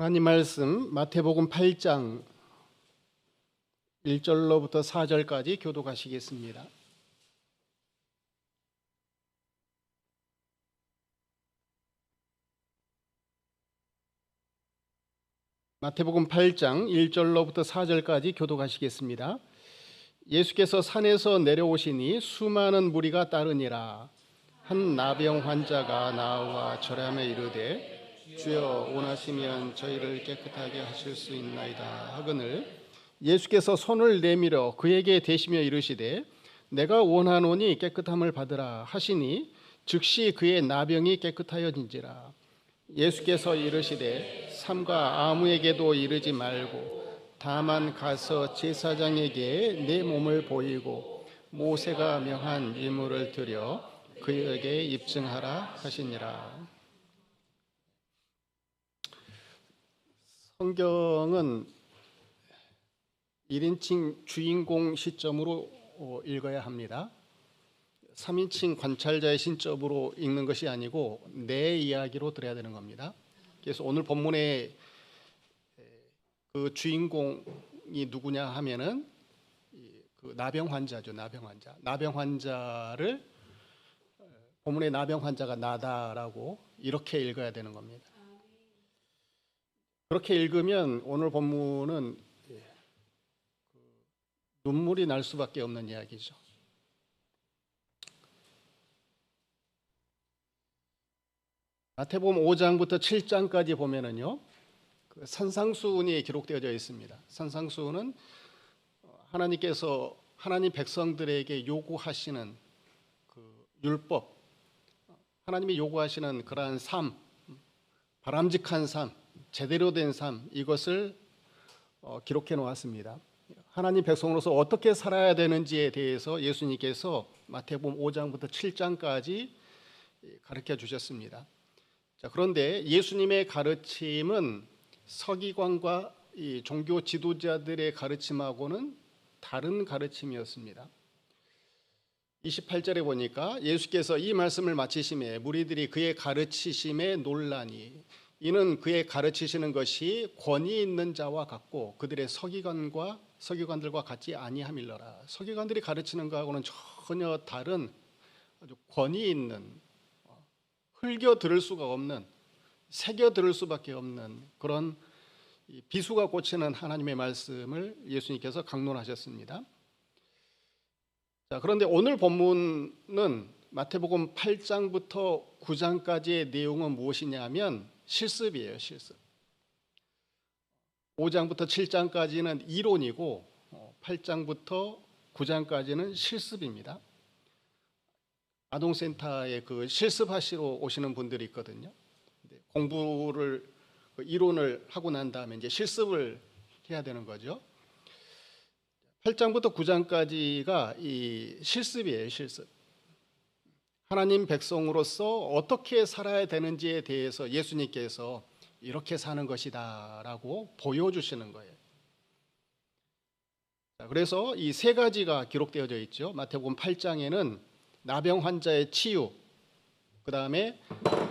하나님 말씀 마태복음 8장 1절로부터 4절까지 교독하시겠습니다. 마태복음 8장 1절로부터 4절까지 교독하시겠습니다. 예수께서 산에서 내려오시니 수많은 무리가 따르니라. 한 나병 환자가 나와 절하며 이르되 주여 원하시면 저희를 깨끗하게 하실 수 있나이다 하거늘 예수께서 손을 내밀어 그에게 대시며 이르시되 내가 원하노니 깨끗함을 받으라 하시니 즉시 그의 나병이 깨끗하여진지라. 예수께서 이르시되 삼가 아무에게도 이르지 말고 다만 가서 제사장에게 내 몸을 보이고 모세가 명한 일물을 드려 그에게 입증하라 하시니라. 성경은 1인칭 주인공 시점으로 읽어야 합니다. 3인칭 관찰자의 신점으로 읽는 것이 아니고 내 이야기로 들어야 되는 겁니다. 그래서 오늘 본문의 그 주인공이 누구냐 하면은 그 나병 환자죠. 나병 환자를 본문의 나병 환자가 나다라고 이렇게 읽어야 되는 겁니다. 그렇게 읽으면 오늘 본문은 눈물이 날 수밖에 없는 이야기죠. 마태복음 5장부터 7장까지 보면은요, 그 산상수훈이 기록되어져 있습니다. 산상수훈은 하나님께서 하나님 백성들에게 요구하시는 그 율법, 하나님이 요구하시는 그러한 삶, 바람직한 삶, 제대로 된 삶, 이것을 기록해 놓았습니다. 하나님 백성으로서 어떻게 살아야 되는지에 대해서 예수님께서 마태복음 5장부터 7장까지 가르쳐 주셨습니다. 자, 그런데 예수님의 가르침은 서기관과 이 종교 지도자들의 가르침하고는 다른 가르침이었습니다. 28절에 보니까 예수께서 이 말씀을 마치심에 무리들이 그의 가르치심에 놀라니 이는 그의 가르치시는 것이 권위 있는 자와 같고 그들의 서기관들과 같지 아니함일러라. 서기관들이 가르치는 것하고는 전혀 다른 아주 권위 있는, 흘겨 들을 수가 없는, 새겨 들을 수밖에 없는 그런 비수가 꽂히는 하나님의 말씀을 예수님께서 강론하셨습니다. 자, 그런데 오늘 본문은 마태복음 8장부터 9장까지의 내용은 무엇이냐면 실습이에요. 실습. 5장부터 7장까지는 이론이고 8장부터 9장까지는 실습입니다. 아동센터에 그 실습하시러 오시는 분들이 있거든요. 공부를 이론을 하고 난 다음에 이제 실습을 해야 되는 거죠. 8장부터 9장까지가 이 실습이에요. 실습. 하나님 백성으로서 어떻게 살아야 되는지에 대해서 예수님께서 이렇게 사는 것이다 라고 보여주시는 거예요. 그래서 이 세 가지가 기록되어져 있죠. 마태복음 8장에는 나병 환자의 치유, 그 다음에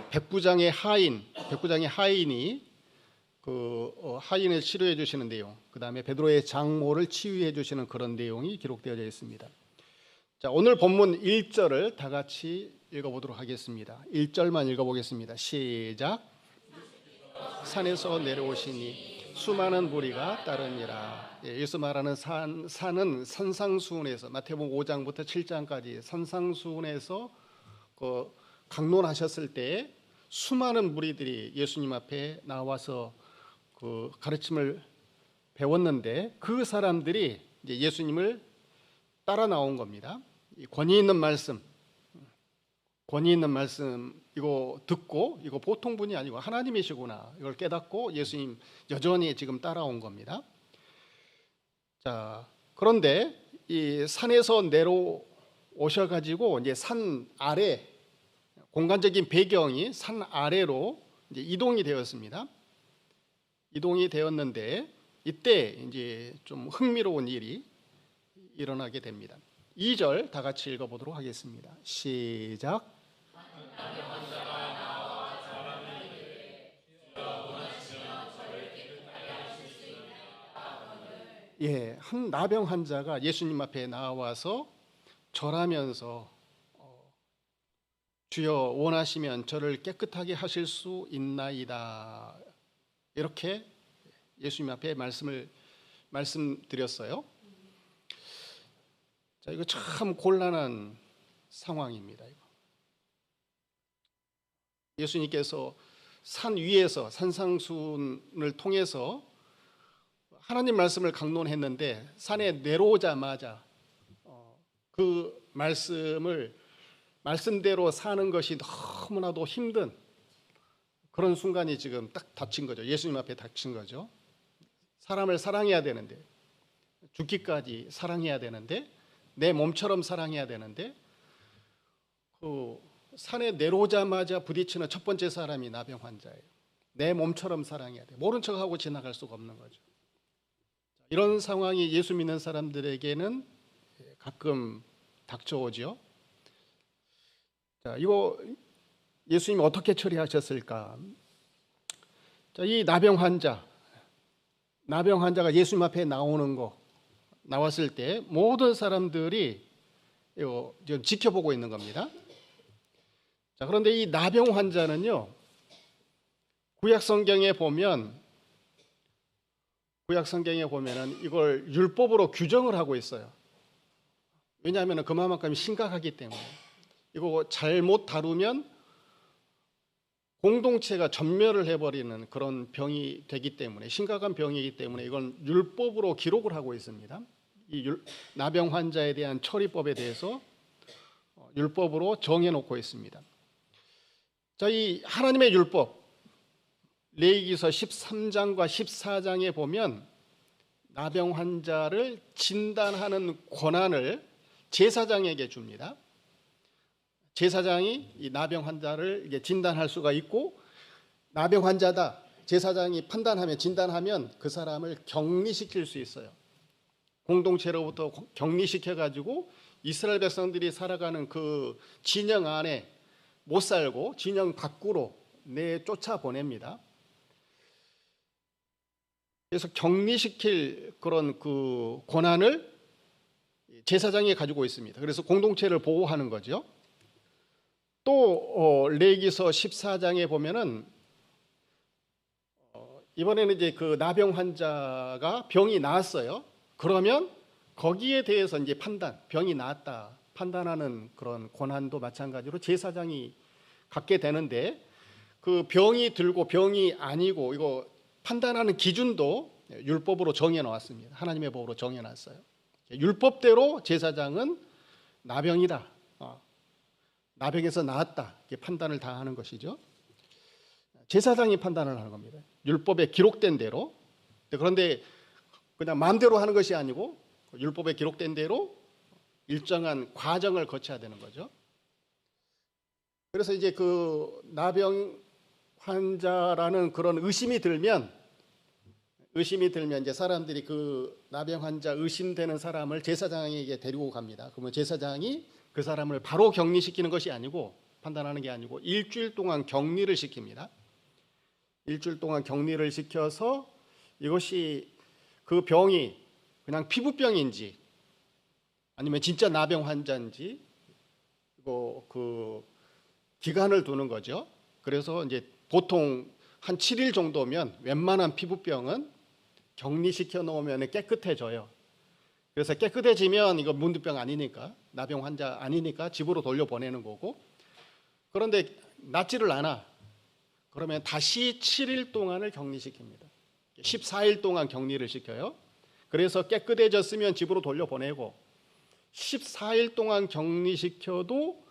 백부장의 하인이 그 하인을 치료해 주시는 내용, 그 다음에 베드로의 장모를 치유해 주시는 그런 내용이 기록되어져 있습니다. 자, 오늘 본문 1절을 다 같이 읽어보도록 하겠습니다. 1절만 읽어보겠습니다. 시작. 산에서 내려오시니 수많은 무리가 따르니라. 여기서 말하는 산은 산상수훈에서 마태복음 5장부터 7장까지 산상수훈에서 그 강론하셨을 때 수많은 무리들이 예수님 앞에 나와서 그 가르침을 배웠는데 그 사람들이 이제 예수님을 따라 나온 겁니다. 권위 있는 말씀 이거 듣고 이거 보통 분이 아니고 하나님이시구나 이걸 깨닫고 예수님 여전히 지금 따라온 겁니다. 자, 그런데 이 산에서 내려오셔가지고 이제 산 아래 공간적인 배경이 산 아래로 이제 이동이 되었습니다. 이동이 되었는데 이때 이제 좀 흥미로운 일이 일어나게 됩니다. 2절 다 같이 읽어보도록 하겠습니다. 시작. 한 나병 환자가 예수님 앞에 나와서 절하면서 주여 원하시면 저를 깨끗하게 하실 수 있나이다, 이렇게 예수님 앞에 말씀드렸어요. 자, 이거 참 곤란한 상황입니다. 이거. 예수님께서 산 위에서 산상순을 통해서 하나님 말씀을 강론했는데 산에 내려오자마자 그 말씀대로 사는 것이 너무나도 힘든 그런 순간이 지금 딱 닥친 거죠. 예수님 앞에 닥친 거죠. 사람을 사랑해야 되는데, 죽기까지 사랑해야 되는데, 내 몸처럼 사랑해야 되는데, 그 산에 내려오자마자 부딪히는 첫 번째 사람이 나병 환자예요. 내 몸처럼 사랑해야 돼. 모른 척하고 지나갈 수가 없는 거죠. 이런 상황이 예수 믿는 사람들에게는 가끔 닥쳐오죠. 자, 이거 예수님이 어떻게 처리하셨을까? 자, 이 나병 환자가 예수님 앞에 나왔을 때 모든 사람들이 이거 지금 지켜보고 있는 겁니다. 자, 그런데 이 나병 환자는요, 구약 성경에 보면은 이걸 율법으로 규정을 하고 있어요. 왜냐하면 그만큼 심각하기 때문에. 이거 잘못 다루면 공동체가 전멸을 해버리는 그런 병이 되기 때문에, 심각한 병이기 때문에 이건 율법으로 기록을 하고 있습니다. 이 나병 환자에 대한 처리법에 대해서 율법으로 정해놓고 있습니다. 자, 이 하나님의 율법 레위기서 13장과 14장에 보면 나병 환자를 진단하는 권한을 제사장에게 줍니다. 제사장이 이 나병 환자를 진단할 수가 있고, 나병 환자다 제사장이 진단하면 그 사람을 격리시킬 수 있어요. 공동체로부터 격리시켜 가지고 이스라엘 백성들이 살아가는 그 진영 안에 못 살고 진영 밖으로 내쫓아 보냅니다. 그래서 격리시킬 그런 그 권한을 제사장이 가지고 있습니다. 그래서 공동체를 보호하는 거죠. 또 레위기서 14장에 보면은 이번에는 이제 그 나병 환자가 병이 나았어요. 그러면 거기에 대해서 이제 병이 나았다 판단하는 그런 권한도 마찬가지로 제사장이 갖게 되는데, 그 병이 들고 병이 아니고 이거 판단하는 기준도 율법으로 정해 놓았습니다. 하나님의 법으로 정해 놨어요. 율법대로 제사장은 나병이다, 나병에서 나았다, 이렇게 판단을 다 하는 것이죠. 제사장이 판단을 하는 겁니다. 율법에 기록된 대로. 그런데 그냥 마음대로 하는 것이 아니고 율법에 기록된 대로 일정한 과정을 거쳐야 되는 거죠. 그래서 이제 그 나병 환자라는 그런 의심이 들면 이제 사람들이 그 나병 환자 의심되는 사람을 제사장에게 데리고 갑니다. 그러면 제사장이 그 사람을 바로 격리시키는 것이 아니고, 판단하는 게 아니고 일주일 동안 격리를 시킵니다. 일주일 동안 격리를 시켜서 이것이 그 병이 그냥 피부병인지 아니면 진짜 나병 환자인지 그 기간을 두는 거죠. 그래서 이제 보통 한 7일 정도면 웬만한 피부병은 격리시켜 놓으면 깨끗해져요. 그래서 깨끗해지면 이거 문두병 아니니까, 나병 환자 아니니까 집으로 돌려보내는 거고, 그런데 낫지를 않아. 그러면 다시 7일 동안을 격리시킵니다. 14일 동안 격리를 시켜요. 그래서 깨끗해졌으면 집으로 돌려보내고, 14일 동안 격리시켜도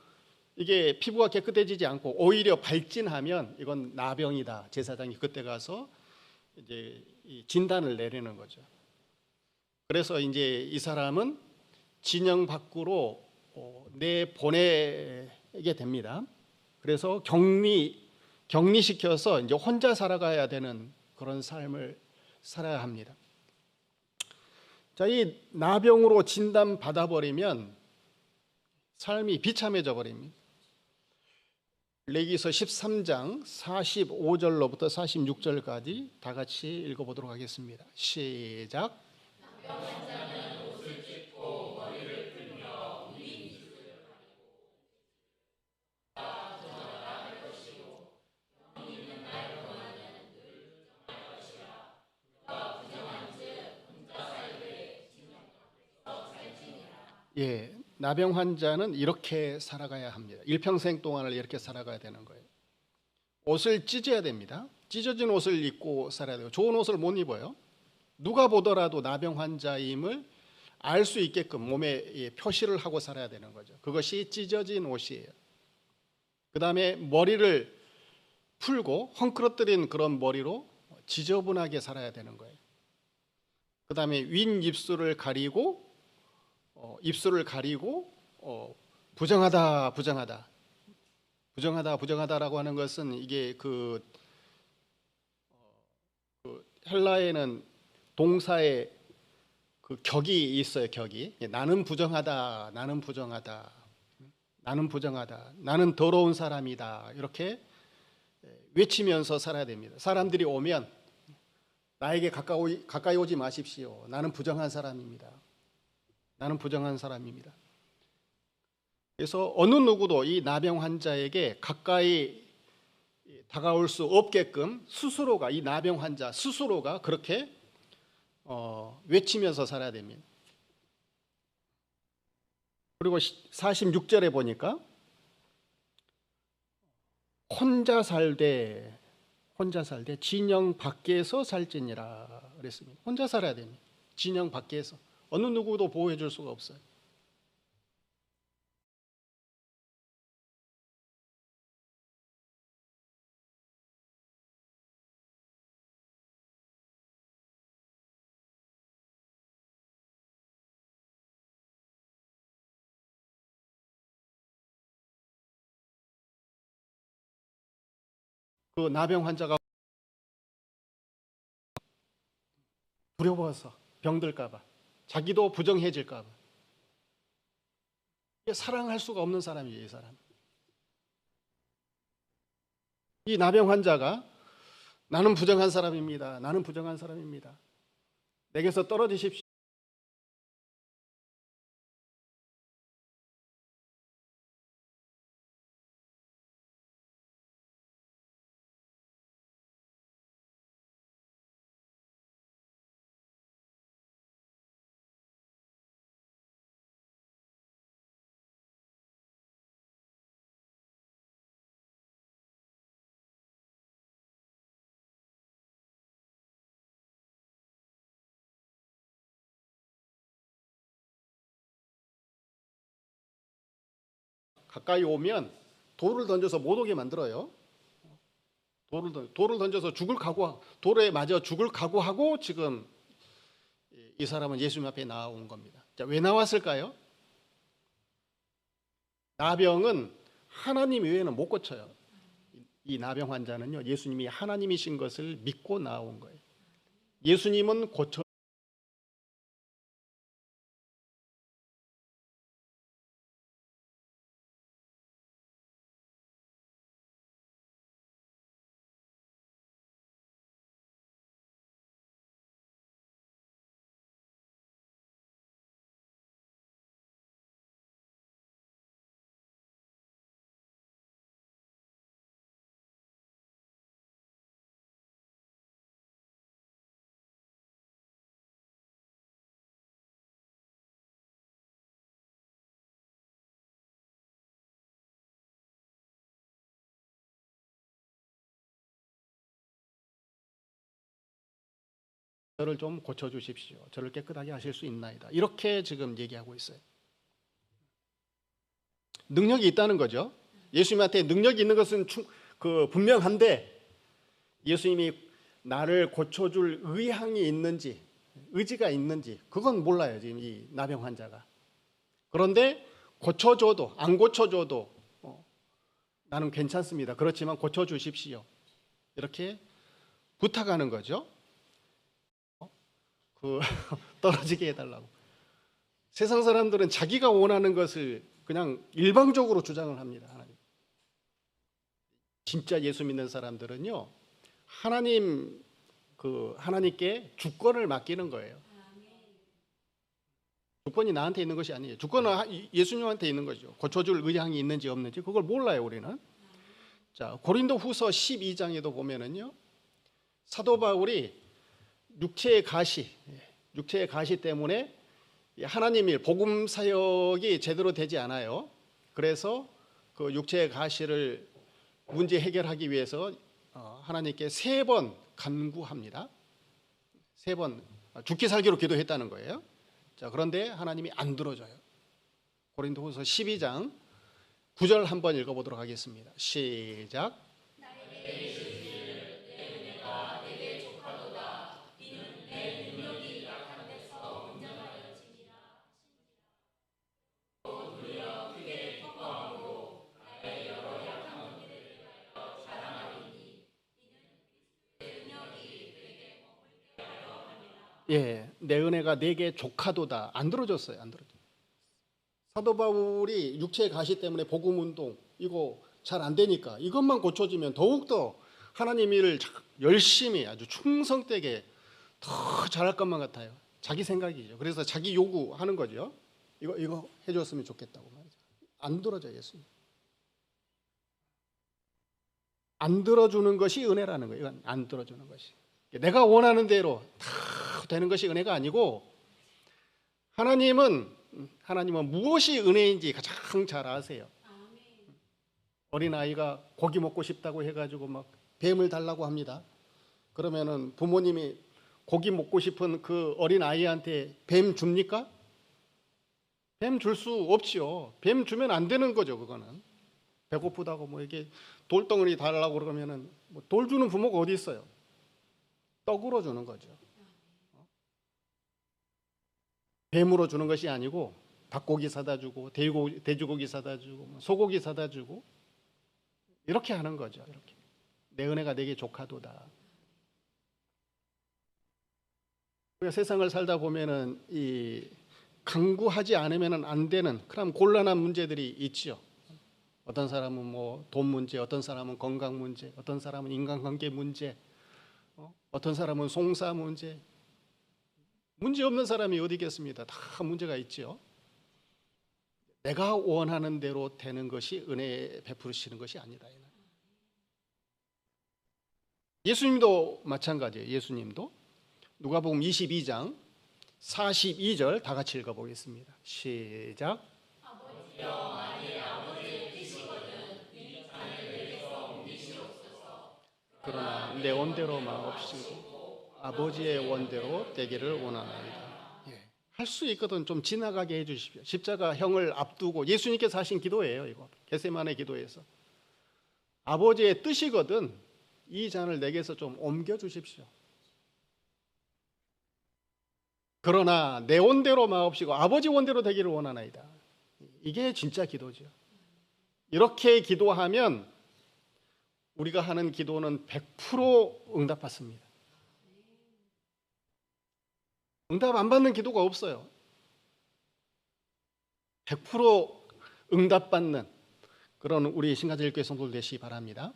이게 피부가 깨끗해지지 않고 오히려 발진하면 이건 나병이다. 제사장이 그때 가서 이제 진단을 내리는 거죠. 그래서 이제 이 사람은 진영 밖으로 내보내게 됩니다. 그래서 격리시켜서 이제 혼자 살아가야 되는 그런 삶을 살아야 합니다. 자, 이 나병으로 진단 받아버리면 삶이 비참해져 버립니다. 레위기서 13장 45절로부터 46절까지 다 같이 읽어보도록 하겠습니다. 시작. 예, 나병 환자는 이렇게 살아가야 합니다. 일평생 동안을 이렇게 살아가야 되는 거예요. 옷을 찢어야 됩니다. 찢어진 옷을 입고 살아야 돼요. 좋은 옷을 못 입어요. 누가 보더라도 나병 환자임을 알 수 있게끔 몸에 표시를 하고 살아야 되는 거죠. 그것이 찢어진 옷이에요. 그 다음에 머리를 풀고 헝클어뜨린 그런 머리로 지저분하게 살아야 되는 거예요. 그 다음에 윗 입술을 가리고 부정하다 부정하다라고 하는 것은 이게 그 헬라에는 동사에 그 격이 있어요. 격이 나는 부정하다, 나는 더러운 사람이다 이렇게 외치면서 살아야 됩니다. 사람들이 오면 나에게 가까이 오지 마십시오. 나는 부정한 사람입니다. 그래서 어느 누구도 이 나병 환자에게 가까이 다가올 수 없게끔 스스로가 이 나병 환자 스스로가 그렇게 외치면서 살아야 됩니다. 그리고 46절에 보니까 혼자 살되 진영 밖에서 살지니라 그랬습니다. 혼자 살아야 됩니다. 진영 밖에서 어느 누구도 보호해 줄 수가 없어요. 그 나병 환자가 두려워서 병들까 봐, 자기도 부정해질까 봐. 사랑할 수가 없는 사람이에요, 이 사람. 이 나병 환자가 나는 부정한 사람입니다. 내게서 떨어지십시오. 가까이 오면 돌을 던져서 못 오게 만들어요. 돌을 던져서 돌에 맞아 죽을 각오하고 지금 이 사람은 예수님 앞에 나온 겁니다. 자, 왜 나왔을까요? 나병은 하나님 외에는 못 고쳐요. 이 나병 환자는요, 예수님이 하나님이신 것을 믿고 나온 거예요. 예수님은 고쳐 저를 좀 고쳐 주십시오. 저를 깨끗하게 하실 수 있나이다. 이렇게 지금 얘기하고 있어요. 능력이 있다는 거죠. 예수님한테 능력이 있는 것은 분명한데 예수님이 나를 고쳐줄 의지가 있는지 그건 몰라요. 지금 이 나병 환자가. 그런데 고쳐줘도 안 고쳐줘도 나는 괜찮습니다. 그렇지만 고쳐주십시오. 이렇게 부탁하는 거죠. 떨어지게 해달라고. 세상 사람들은 자기가 원하는 것을 그냥 일방적으로 주장을 합니다. 하나님. 진짜 예수 믿는 사람들은요, 하나님께 주권을 맡기는 거예요. 주권이 나한테 있는 것이 아니에요. 주권은 예수님한테 있는 거죠. 고쳐줄 의향이 있는지 없는지 그걸 몰라요, 우리는. 자, 고린도후서 12장에도 보면은요, 사도 바울이 육체의 가시 때문에 하나님 일, 복음 사역이 제대로 되지 않아요. 그래서 그 육체의 가시를 문제 해결하기 위해서 하나님께 3번 간구합니다. 3번 죽기 살기로 기도했다는 거예요. 자, 그런데 하나님이 안 들어줘요. 고린도후서 12장 9절 한번 읽어보도록 하겠습니다. 시작. 예, 내 은혜가 내게 족하도다. 안 들어줬어요. 안 들어줬어요. 사도 바울이 육체의 가시 때문에 복음 운동 이거 잘 안 되니까 이것만 고쳐지면 더욱더 하나님 일을 열심히 아주 충성되게 더 잘할 것만 같아요. 자기 생각이죠. 그래서 자기 요구하는 거죠. 이거 해줬으면 좋겠다고 말이죠. 안 들어줘요, 예수님. 안 들어주는 것이 은혜라는 거예요. 이건 안 들어주는 것이. 내가 원하는 대로 다 되는 것이 은혜가 아니고 하나님은 무엇이 은혜인지 가장 잘 아세요. 어린아이가 고기 먹고 싶다고 해가지고 막 뱀을 달라고 합니다. 그러면은 부모님이 고기 먹고 싶은 그 어린아이한테 뱀 줍니까? 뱀 줄 수 없지요. 뱀 주면 안 되는 거죠. 그거는 배고프다고 뭐 이게 돌덩어리 달라고 그러면은 뭐 돌 주는 부모가 어디 있어요? 떡으로 주는 거죠. 뱀으로 주는 것이 아니고 닭고기 사다 주고 돼지고기 사다 주고 소고기 사다 주고 이렇게 하는 거죠. 이렇게 내 은혜가 내게 족하도다. 우리가 세상을 살다 보면은 이 강구하지 않으면은 안 되는 그런 곤란한 문제들이 있죠. 어떤 사람은 뭐 돈 문제, 어떤 사람은 건강 문제, 어떤 사람은 인간관계 문제, 어떤 사람은 송사 문제. 문제 없는 사람이 어디 있겠습니다. 다 문제가 있죠. 내가 원하는 대로 되는 것이 은혜 베푸시는 것이 아니다. 예수님도 마찬가지예요. 예수님도 누가복음 22장 42절 다 같이 읽어보겠습니다. 시작. 아버지여, 만일 아버지의 뜻이거든 이 잔을 내게서 옮기시옵소서. 그러나 내 원대로 마옵시고 아버지의 원대로 되기를 원하나이다. 예, 할 수 있거든 좀 지나가게 해주십시오. 십자가형을 앞두고 예수님께서 하신 기도예요. 이거 겟세마네 기도에서 아버지의 뜻이거든 이 잔을 내게서 좀 옮겨주십시오. 그러나 내 원대로 마옵시고 아버지 원대로 되기를 원하나이다. 이게 진짜 기도죠. 이렇게 기도하면 우리가 하는 기도는 100% 응답받습니다. 응답 안 받는 기도가 없어요. 100% 응답받는 그런 우리 신가제일교회 성도들 되시기 바랍니다.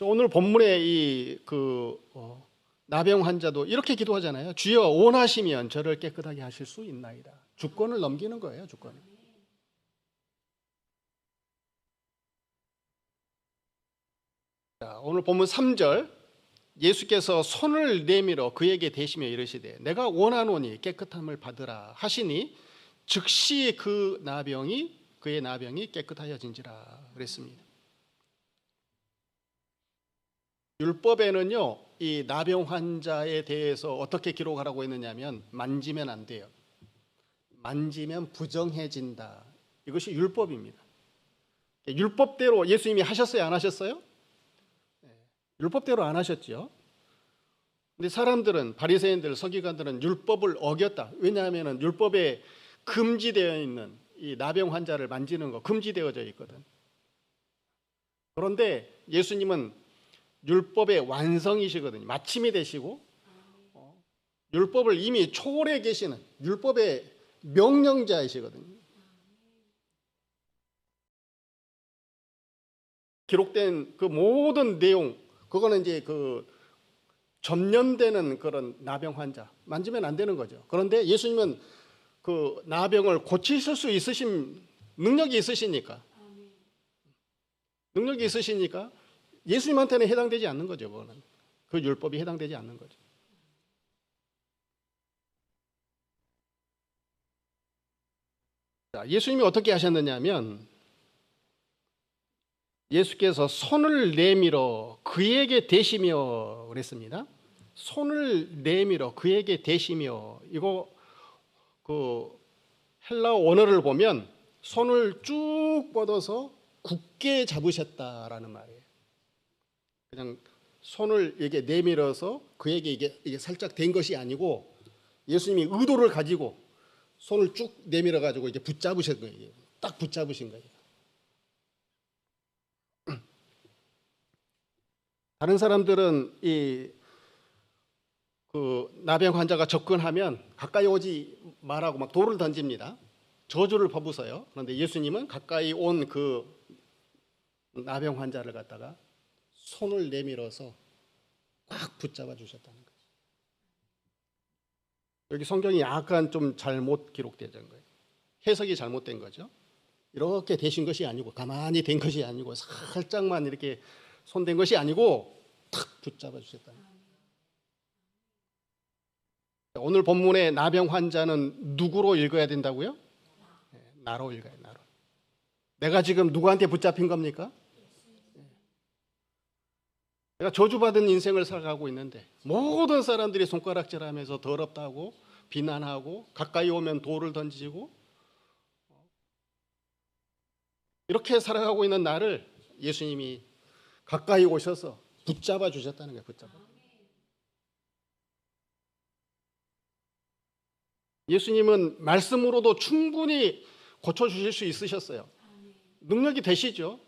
오늘 본문의 나병 환자도 이렇게 기도하잖아요. 주여 원하시면 저를 깨끗하게 하실 수 있나이다. 주권을 넘기는 거예요. 주권을. 자, 오늘 본문 3절 예수께서 손을 내밀어 그에게 대시며 이르시되 내가 원하노니 깨끗함을 받으라 하시니 즉시 그의 나병이 깨끗하여진지라 그랬습니다. 율법에는요 이 나병 환자에 대해서 어떻게 기록하라고 했느냐면 만지면 안 돼요. 만지면 부정해진다. 이것이 율법입니다. 율법대로 예수님이 하셨어요? 안 하셨어요? 율법대로 안 하셨죠. 근데 사람들은 바리새인들, 서기관들은 율법을 어겼다. 왜냐하면 율법에 금지되어 있는 이 나병 환자를 만지는 거 금지되어져 있거든. 그런데 예수님은 율법의 완성이시거든요. 마침이 되시고 율법을 이미 초월해 계시는 율법의 명령자이시거든요. 기록된 그 모든 내용 그거는 이제 그 점령되는 그런 나병 환자 만지면 안 되는 거죠. 그런데 예수님은 그 나병을 고치실 수 있으신 능력이 있으시니까 예수님한테는 해당되지 않는 거죠. 그거는 그 율법이 해당되지 않는 거죠. 자, 예수님이 어떻게 하셨느냐면 예수께서 손을 내밀어 그에게 대시며 그랬습니다. 손을 내밀어 그에게 대시며, 이거 그 헬라어 원어를 보면 손을 쭉 뻗어서 굳게 잡으셨다라는 말이에요. 그냥 손을 이게 내밀어서 그에게 이게 살짝 된 것이 아니고 예수님이 의도를 가지고 손을 쭉 내밀어 가지고 이제 붙잡으신 거예요. 딱 붙잡으신 거예요. 다른 사람들은 그 나병 환자가 접근하면 가까이 오지 말라고 막 돌을 던집니다. 저주를 퍼부어요. 그런데 예수님은 가까이 온 그 나병 환자를 갖다가 손을 내밀어서 꽉 붙잡아 주셨다는 거예요. 여기 성경이 약간 좀 잘못 기록된 거예요. 해석이 잘못된 거죠. 이렇게 되신 것이 아니고, 가만히 된 것이 아니고, 살짝만 이렇게 손댄 것이 아니고 탁 붙잡아 주셨다는 거예요. 오늘 본문의 나병 환자는 누구로 읽어야 된다고요? 나로 읽어요. 나로. 내가 지금 누구한테 붙잡힌 겁니까? 내가 저주받은 인생을 살아가고 있는데 모든 사람들이 손가락질하면서 더럽다고 비난하고 가까이 오면 돌을 던지고 이렇게 살아가고 있는 나를 예수님이 가까이 오셔서 붙잡아 주셨다는 거예요. 붙잡아. 예수님은 말씀으로도 충분히 고쳐주실 수 있으셨어요. 능력이 되시죠.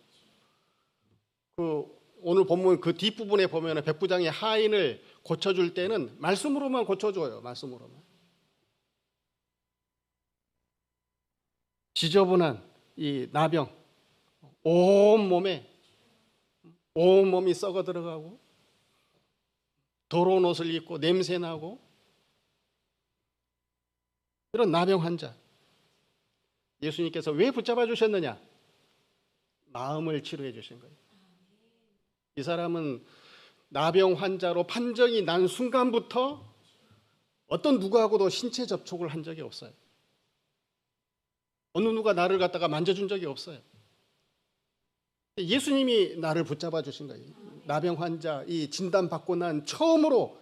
오늘 본문 그 뒷부분에 보면 백부장의 하인을 고쳐줄 때는 말씀으로만 고쳐줘요. 말씀으로만. 지저분한 이 나병, 온 몸이 썩어 들어가고 더러운 옷을 입고 냄새나고 이런 나병 환자, 예수님께서 왜 붙잡아 주셨느냐? 마음을 치료해 주신 거예요. 이 사람은 나병 환자로 판정이 난 순간부터 어떤 누구하고도 신체 접촉을 한 적이 없어요. 어느 누가 나를 갖다가 만져준 적이 없어요. 예수님이 나를 붙잡아 주신 거예요. 나병 환자, 이 진단받고 난 처음으로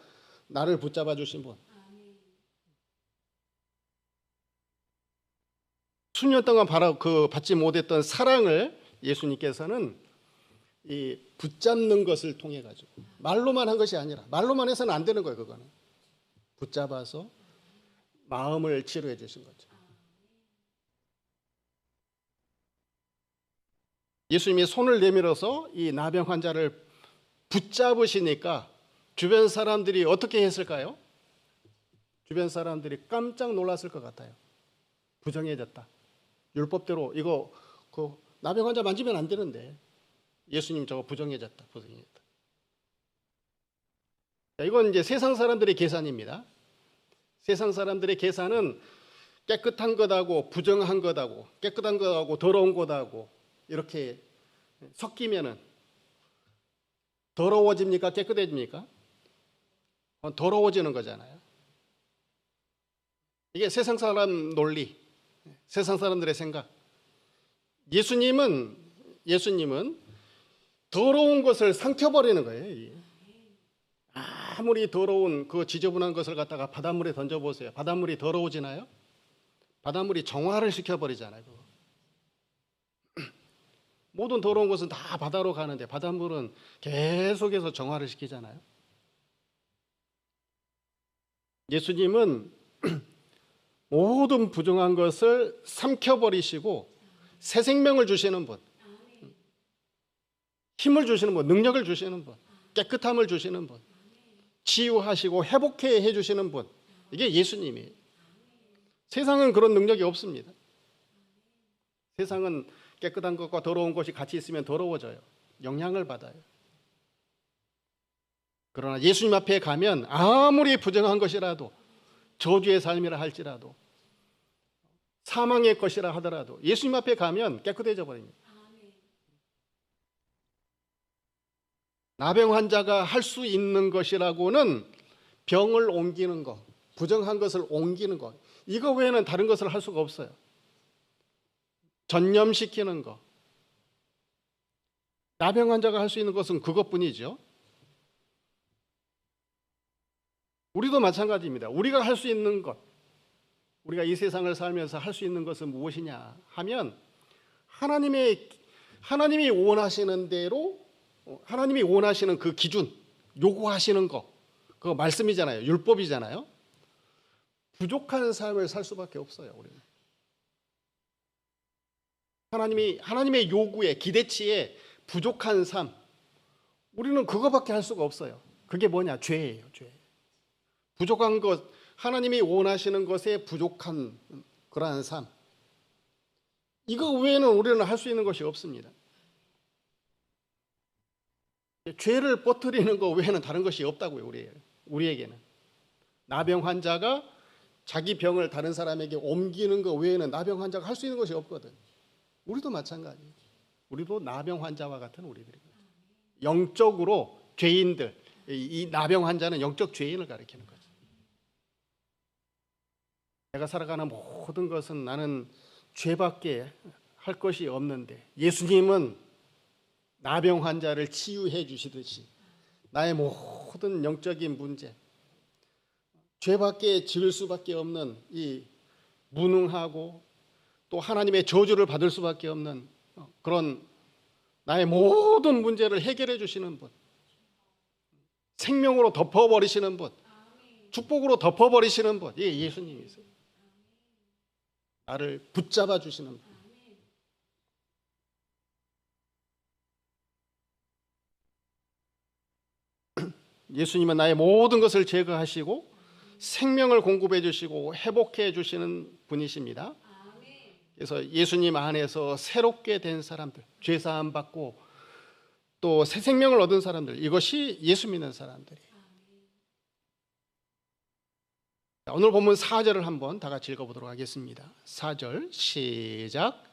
나를 붙잡아 주신 분. 수년 동안 받지 못했던 사랑을 예수님께서는 이 붙잡는 것을 통해 가지고, 말로만 한 것이 아니라, 말로만 해서는 안 되는 거예요. 그거는 붙잡아서 마음을 치료해 주신 거죠. 예수님이 손을 내밀어서 이 나병 환자를 붙잡으시니까 주변 사람들이 어떻게 했을까요? 주변 사람들이 깜짝 놀랐을 것 같아요. 부정해졌다. 율법대로 이거 그 나병 환자 만지면 안 되는데 예수님 저거 부정해졌다. 이건 이제 세상 사람들의 계산입니다. 세상 사람들의 계산은 깨끗한 것하고 부정한 것하고 깨끗한 것하고 더러운 것하고 이렇게 섞이면은 더러워집니까? 깨끗해집니까? 더러워지는 거잖아요. 이게 세상 사람 논리, 세상 사람들의 생각. 예수님은 더러운 것을 삼켜버리는 거예요. 아무리 더러운 그 지저분한 것을 갖다가 바닷물에 던져보세요. 바닷물이 더러워지나요? 바닷물이 정화를 시켜버리잖아요. 모든 더러운 것은 다 바다로 가는데 바닷물은 계속해서 정화를 시키잖아요. 예수님은 모든 부정한 것을 삼켜버리시고 새 생명을 주시는 분, 힘을 주시는 분, 능력을 주시는 분, 깨끗함을 주시는 분, 치유하시고 회복해 해주시는 분, 이게 예수님이에요. 세상은 그런 능력이 없습니다. 세상은 깨끗한 것과 더러운 것이 같이 있으면 더러워져요. 영향을 받아요. 그러나 예수님 앞에 가면 아무리 부정한 것이라도 저주의 삶이라 할지라도 사망의 것이라 하더라도 예수님 앞에 가면 깨끗해져 버립니다. 나병 환자가 할 수 있는 것이라고는 병을 옮기는 것, 부정한 것을 옮기는 것, 이거 외에는 다른 것을 할 수가 없어요. 전염시키는 것. 나병 환자가 할 수 있는 것은 그것뿐이죠. 우리도 마찬가지입니다. 우리가 할 수 있는 것, 우리가 이 세상을 살면서 할 수 있는 것은 무엇이냐 하면 하나님이 원하시는 대로, 하나님이 원하시는 그 기준, 요구하시는 거, 그거 말씀이잖아요. 율법이잖아요. 부족한 삶을 살 수밖에 없어요. 우리는 하나님의 요구에, 기대치에 부족한 삶, 우리는 그거밖에 할 수가 없어요. 그게 뭐냐? 죄예요. 죄. 부족한 것, 하나님이 원하시는 것에 부족한 그러한 삶, 이거 외에는 우리는 할 수 있는 것이 없습니다. 죄를 퍼뜨리는 것 외에는 다른 것이 없다고요. 우리에게는. 나병 환자가 자기 병을 다른 사람에게 옮기는 것 외에는 나병 환자가 할 수 있는 것이 없거든. 우리도 마찬가지예요. 우리도 나병 환자와 같은 우리들입니다. 영적으로 죄인들, 이 나병 환자는 영적 죄인을 가리키는 거죠. 내가 살아가는 모든 것은 나는 죄밖에 할 것이 없는데, 예수님은 나병 환자를 치유해 주시듯이 나의 모든 영적인 문제, 죄밖에 지을 수밖에 없는 이 무능하고 또 하나님의 저주를 받을 수밖에 없는 그런 나의 모든 문제를 해결해 주시는 분, 생명으로 덮어버리시는 분, 축복으로 덮어버리시는 분, 이게 예수님이세요. 나를 붙잡아 주시는 분. 예수님은 나의 모든 것을 제거하시고 생명을 공급해 주시고 회복해 주시는 분이십니다. 그래서 예수님 안에서 새롭게 된 사람들, 죄 사함 받고 또 새 생명을 얻은 사람들, 이것이 예수 믿는 사람들이에요. 오늘 본문 4절을 한번 다 같이 읽어보도록 하겠습니다. 4절 시작.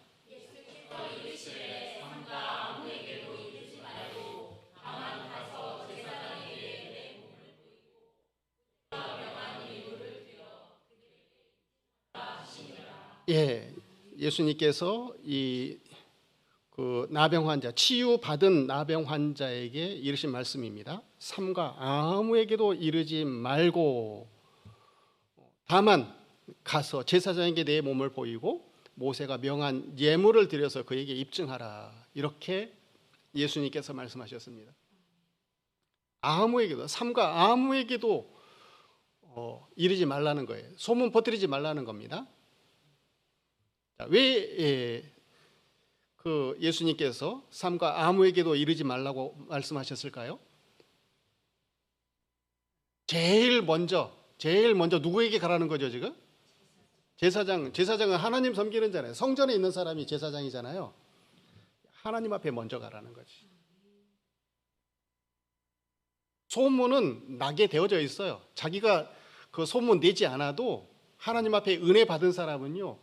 예, 예수님께서 그 나병 환자, 치유받은 나병 환자에게 이르신 말씀입니다. 삼가 아무에게도 이르지 말고 다만 가서 제사장에게 내 몸을 보이고 모세가 명한 예물을 드려서 그에게 입증하라. 이렇게 예수님께서 말씀하셨습니다. 아무에게도, 삼가 아무에게도 이르지 말라는 거예요. 소문 퍼뜨리지 말라는 겁니다. 왜 그 예수님께서 삼가 아무에게도 이르지 말라고 말씀하셨을까요? 제일 먼저 누구에게 가라는 거죠, 지금? 제사장은 하나님 섬기는 자잖아요. 성전에 있는 사람이 제사장이잖아요. 하나님 앞에 먼저 가라는 거지. 소문은 나게 되어져 있어요. 자기가 그 소문 내지 않아도 하나님 앞에 은혜 받은 사람은요,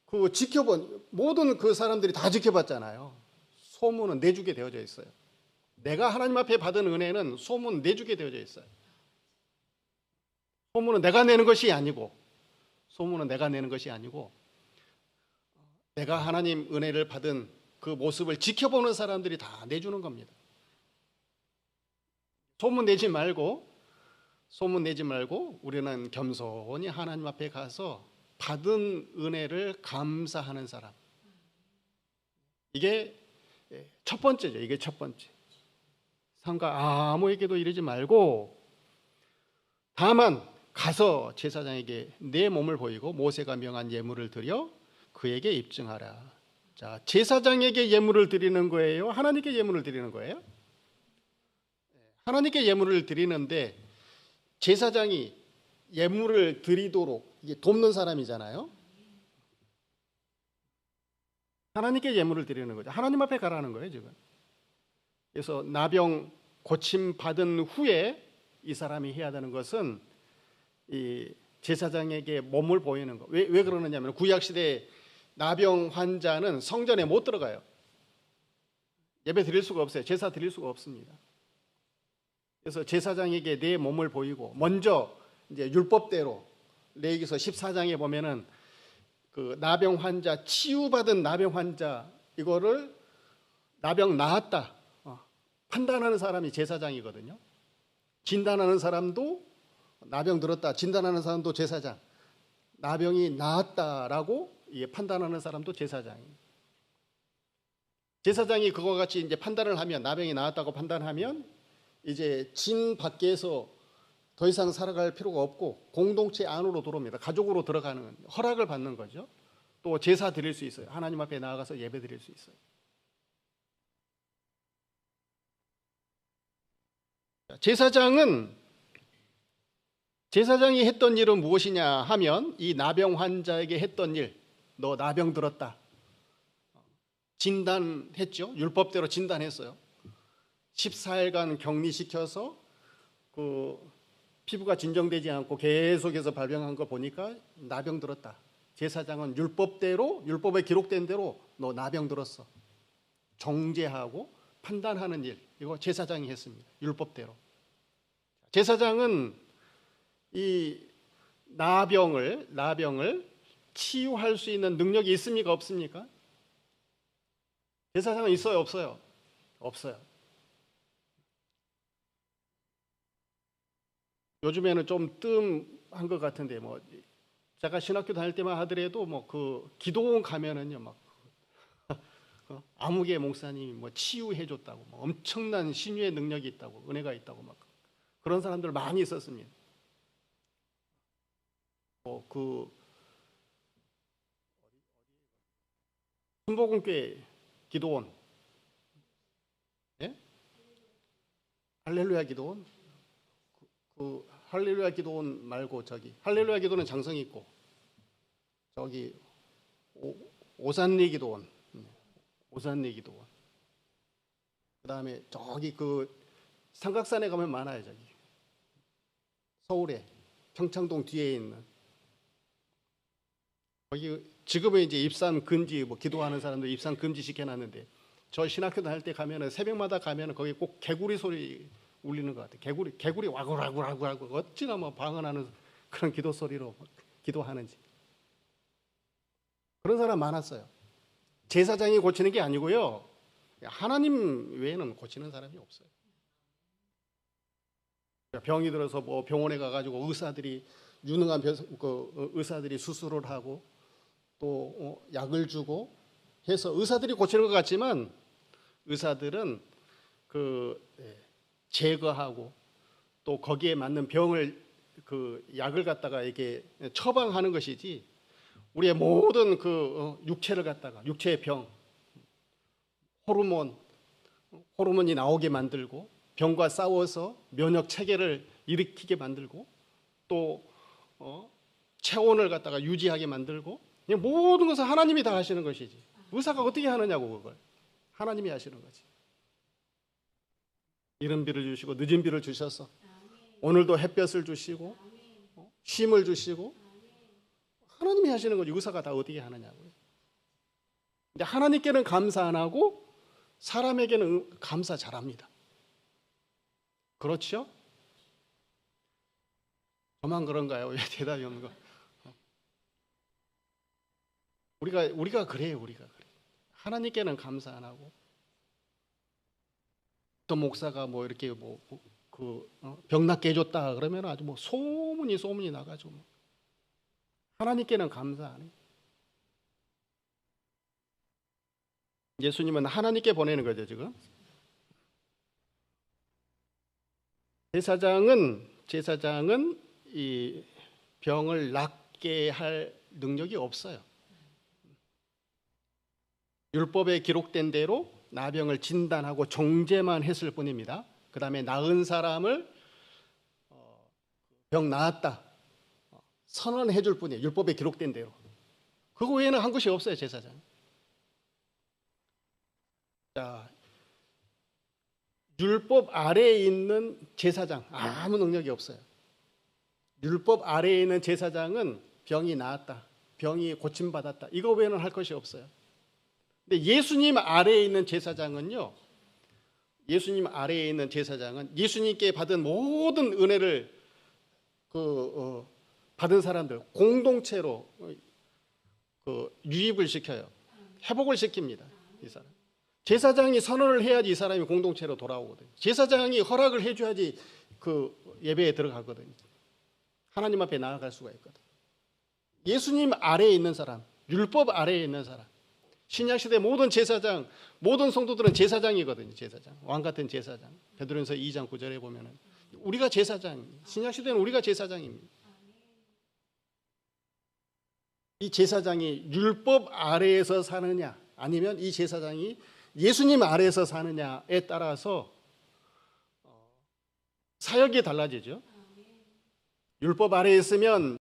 그 지켜본 모든 그 사람들이 다 지켜봤잖아요. 소문은 내주게 되어져 있어요. 내가 하나님 앞에 받은 은혜는 소문 내주게 되어져 있어요. 소문은 내가 내는 것이 아니고 내가 하나님 은혜를 받은 그 모습을 지켜보는 사람들이 다 내주는 겁니다. 소문 내지 말고 우리는 겸손히 하나님 앞에 가서 받은 은혜를 감사하는 사람. 이게 첫 번째죠. 이게 첫 번째. 삼가 아무에게도 이르지 말고 다만 가서 제사장에게 내 몸을 보이고 모세가 명한 예물을 드려 그에게 입증하라. 자, 제사장에게 예물을 드리는 거예요? 하나님께 예물을 드리는 거예요? 하나님께 예물을 드리는데 제사장이 예물을 드리도록 이게 돕는 사람이잖아요. 하나님께 예물을 드리는 거죠. 하나님 앞에 가라는 거예요, 지금. 그래서 나병 고침 받은 후에 이 사람이 해야 되는 것은 이 제사장에게 몸을 보이는 거. 왜 그러느냐면 구약 시대 나병 환자는 성전에 못 들어가요. 예배 드릴 수가 없어요. 제사 드릴 수가 없습니다. 그래서 제사장에게 내 몸을 보이고 먼저 이제 율법대로 레위기서 14장에 보면은 그 나병 환자 치유받은 나병 환자 이거를 나병 나았다 판단하는 사람이 제사장이거든요. 진단하는 사람도 나병 들었다 진단하는 사람도 제사장, 나병이 나았다라고 판단하는 사람도 제사장입니다. 제사장이 그와 같이 이제 판단을 하면 나병이 나았다고 판단하면 이제 진 밖에서 더 이상 살아갈 필요가 없고 공동체 안으로 들어옵니다. 가족으로 들어가는 허락을 받는 거죠. 또 제사 드릴 수 있어요. 하나님 앞에 나아가서 예배 드릴 수 있어요. 제사장이 했던 일은 무엇이냐 하면 이 나병 환자에게 했던 일, 너 나병 들었다. 진단했죠. 율법대로 진단했어요. 14일간 격리시켜서 그 피부가 진정되지 않고 계속해서 발병한 거 보니까 나병 들었다. 제사장은 율법대로 율법에 기록된 대로 너 나병 들었어. 정죄하고 판단하는 일 이거 제사장이 했습니다. 율법대로. 제사장은 이 나병을 치유할 수 있는 능력이 있습니까? 없습니까? 제사장은 있어요? 없어요? 없어요. 요즘에는 좀 뜸한 것 같은데 뭐 제가 신학교 다닐 때만 하더라도 뭐 그 기도원 가면은요 막 아무개 목사님이 뭐 치유해 줬다고 뭐 엄청난 신유의 능력이 있다고 은혜가 있다고 막 그런 사람들 많이 있었습니다. 그 순복음교회 기도원, 예? 할렐루야 기도원, 그 할렐루야 기도원 말고 저기 할렐루야 기도는 장성이 있고 저기 오산리 기도원, 오산리 기도원. 그다음에 저기 그 삼각산에 가면 많아요. 저기 서울에 평창동 뒤에 있는 거기 지금은 이제 입산 금지 뭐 기도하는 사람들 입산 금지 시켜놨는데 저 신학교 다닐 때 가면은 새벽마다 가면은 거기 꼭 개구리 소리 울리는 것 같아요. 개구리 와구라구라구 어찌나 뭐 방언하는 그런 기도 소리로 기도하는지 그런 사람 많았어요. 제사장이 고치는 게 아니고요. 하나님 외에는 고치는 사람이 없어요. 병이 들어서 뭐 병원에 가가지고 의사들이 유능한 의사들이 수술을 하고 또 약을 주고 해서 의사들이 고치는 것 같지만 의사들은 그 제거하고 또 거기에 맞는 병을 그 약을 갖다가 이렇게 처방하는 것이지 우리의 모든 그 육체를 갖다가 육체의 병 호르몬이 나오게 만들고 병과 싸워서 면역 체계를 일으키게 만들고 또 체온을 갖다가 유지하게 만들고 모든 것을 하나님이 다 하시는 것이지 의사가 어떻게 하느냐고 그걸 하나님이 하시는 거지. 이른 비를 주시고 늦은 비를 주셔서 오늘도 햇볕을 주시고 쉼을 주시고 하나님이 하시는 거지 의사가 다 어떻게 하느냐고요. 근데 하나님께는 감사 안 하고 사람에게는 감사 잘합니다. 그렇죠? 저만 그런가요? 왜 대답이 없는 거? 우리가 그래요. 우리가 그래. 하나님께는 감사 안 하고 또 목사가 뭐 이렇게 병 낫게 해줬다 그러면 아주 뭐 소문이 나가지고 하나님께는 감사 안 해요. 예수님은 하나님께 보내는 거죠 지금. 제사장은 이 병을 낫게 할 능력이 없어요. 율법에 기록된 대로 나병을 진단하고 정죄만 했을 뿐입니다. 그 다음에 나은 사람을 병 나았다 선언해 줄 뿐이에요. 율법에 기록된 대로. 그거 외에는 한 것이 없어요. 제사장. 자, 율법 아래에 있는 제사장 아무 능력이 없어요. 율법 아래에 있는 제사장은 병이 나았다, 병이 고침받았다, 이거 외에는 할 것이 없어요. 근데 예수님 아래에 있는 제사장은요, 예수님 아래에 있는 제사장은 예수님께 받은 모든 은혜를 받은 사람들 공동체로 유입을 시켜요. 회복을 시킵니다. 이 사람. 제사장이 선언을 해야지 이 사람이 공동체로 돌아오거든요. 제사장이 허락을 해줘야지 그 예배에 들어가거든요. 하나님 앞에 나아갈 수가 있거든요. 예수님 아래에 있는 사람, 율법 아래에 있는 사람, 신약시대 모든 제사장, 모든 성도들은 제사장이거든요. 제사장, 왕같은 제사장. 베드로전서 2장 9절에 보면은 우리가 제사장, 신약시대는 우리가 제사장입니다. 이 제사장이 율법 아래에서 사느냐, 아니면 이 제사장이 예수님 아래에서 사느냐에 따라서 사역이 달라지죠. 율법 아래에 있으면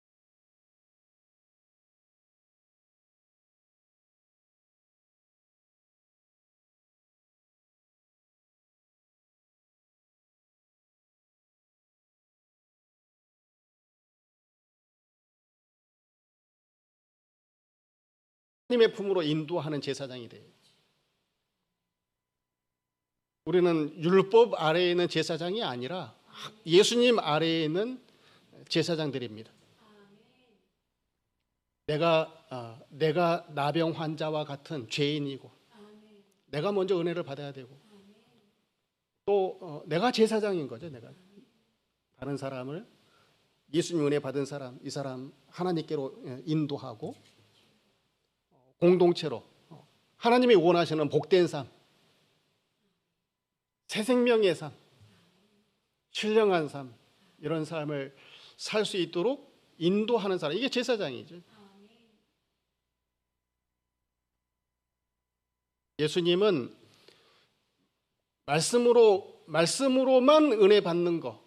하나님의 품으로 인도하는 제사장이 돼요. 우리는 율법 아래에 있는 제사장이 아니라 예수님 아래에 있는 제사장들입니다. 내가 나병 환자와 같은 죄인이고, 내가 먼저 은혜를 받아야 되고, 또 내가 제사장인 거죠. 내가 다른 사람을, 예수님 은혜 받은 사람, 이 사람 하나님께로 인도하고 공동체로 하나님이 원하시는 복된 삶, 새 생명의 삶, 신령한 삶, 이런 삶을 살 수 있도록 인도하는 사람, 이게 제사장이죠. 예수님은 말씀으로만 은혜 받는 거,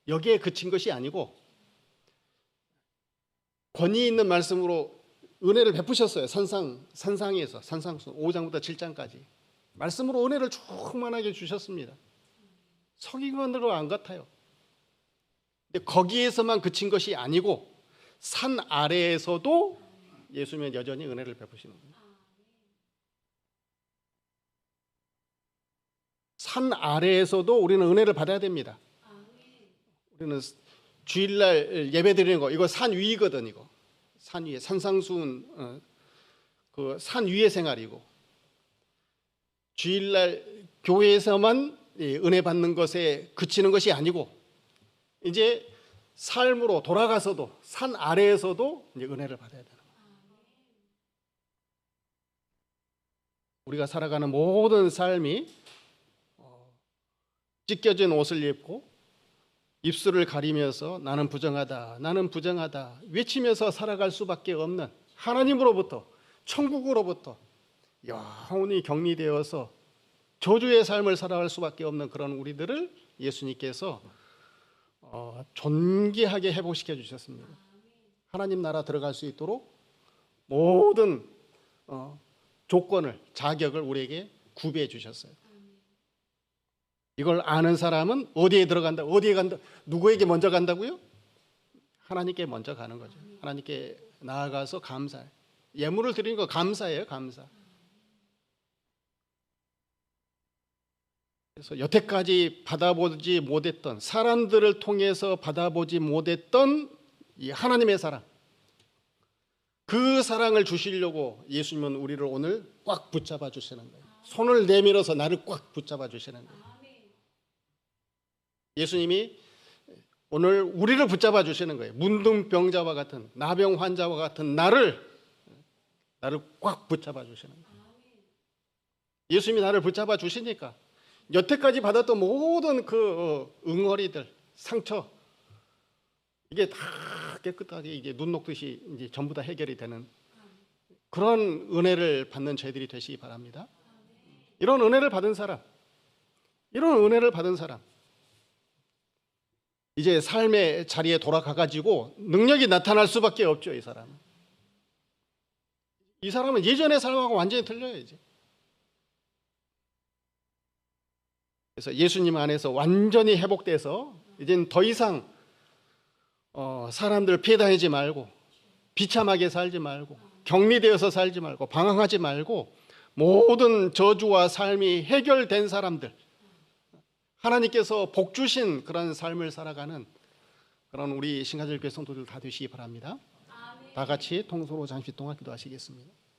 여기에 그친 것이 아니고 권위 있는 말씀으로 은혜를 베푸셨어요. 산상에서, 산상수 5장부터 7장까지 말씀으로 은혜를 충만하게 주셨습니다. 서기관으로 안 같아요. 근데 거기에서만 그친 것이 아니고 산 아래에서도 예수님은 여전히 은혜를 베푸시는 거예요. 산 아래에서도 우리는 은혜를 받아야 됩니다. 우리는 주일날 예배 드리는 거, 이거 산 위거든. 이거 산 위에, 산상수훈 그 산 위의 생활이고, 주일날 교회에서만 은혜 받는 것에 그치는 것이 아니고 이제 삶으로 돌아가서도 산 아래에서도 이제 은혜를 받아야 되는 거예요. 우리가 살아가는 모든 삶이 찢겨진 옷을 입고 입술을 가리면서 나는 부정하다, 나는 부정하다 외치면서 살아갈 수밖에 없는, 하나님으로부터, 천국으로부터 영원히 격리되어서 저주의 삶을 살아갈 수밖에 없는 그런 우리들을 예수님께서 존귀하게 회복시켜 주셨습니다. 하나님 나라 들어갈 수 있도록 모든 조건을, 자격을 우리에게 구비해 주셨어요. 이걸 아는 사람은 어디에 들어간다, 어디에 간다, 누구에게 먼저 간다고요? 하나님께 먼저 가는 거죠. 하나님께 나아가서 감사해. 예물을 드리는 거 감사예요, 감사. 그래서 여태까지 받아보지 못했던, 사람들을 통해서 받아보지 못했던 이 하나님의 사랑, 그 사랑을 주시려고 예수님은 우리를 오늘 꽉 붙잡아 주시는 거예요. 손을 내밀어서 나를 꽉 붙잡아 주시는 거예요. 예수님이 오늘 우리를 붙잡아 주시는 거예요. 문둥병자와 같은, 나병 환자와 같은 나를 꽉 붙잡아 주시는 거예요. 예수님이 나를 붙잡아 주시니까 여태까지 받았던 모든 그 응어리들, 상처, 이게 다 깨끗하게 이게 눈 녹듯이 이제 전부 다 해결이 되는 그런 은혜를 받는 저희들이 되시기 바랍니다. 이런 은혜를 받은 사람, 이제 삶의 자리에 돌아가가지고 능력이 나타날 수밖에 없죠. 이 사람은 예전의 삶하고 완전히 틀려요. 이제. 그래서 예수님 안에서 완전히 회복돼서 이제는 더 이상 사람들 피해 다니지 말고 비참하게 살지 말고 격리되어서 살지 말고 방황하지 말고 모든 저주와 삶이 해결된 사람들, 하나님께서 복 주신 그런 삶을 살아가는 그런 우리 신가절교회 성도들 다 되시기 바랍니다. 다 같이 통소로 잠시 동안 기도하시겠습니다.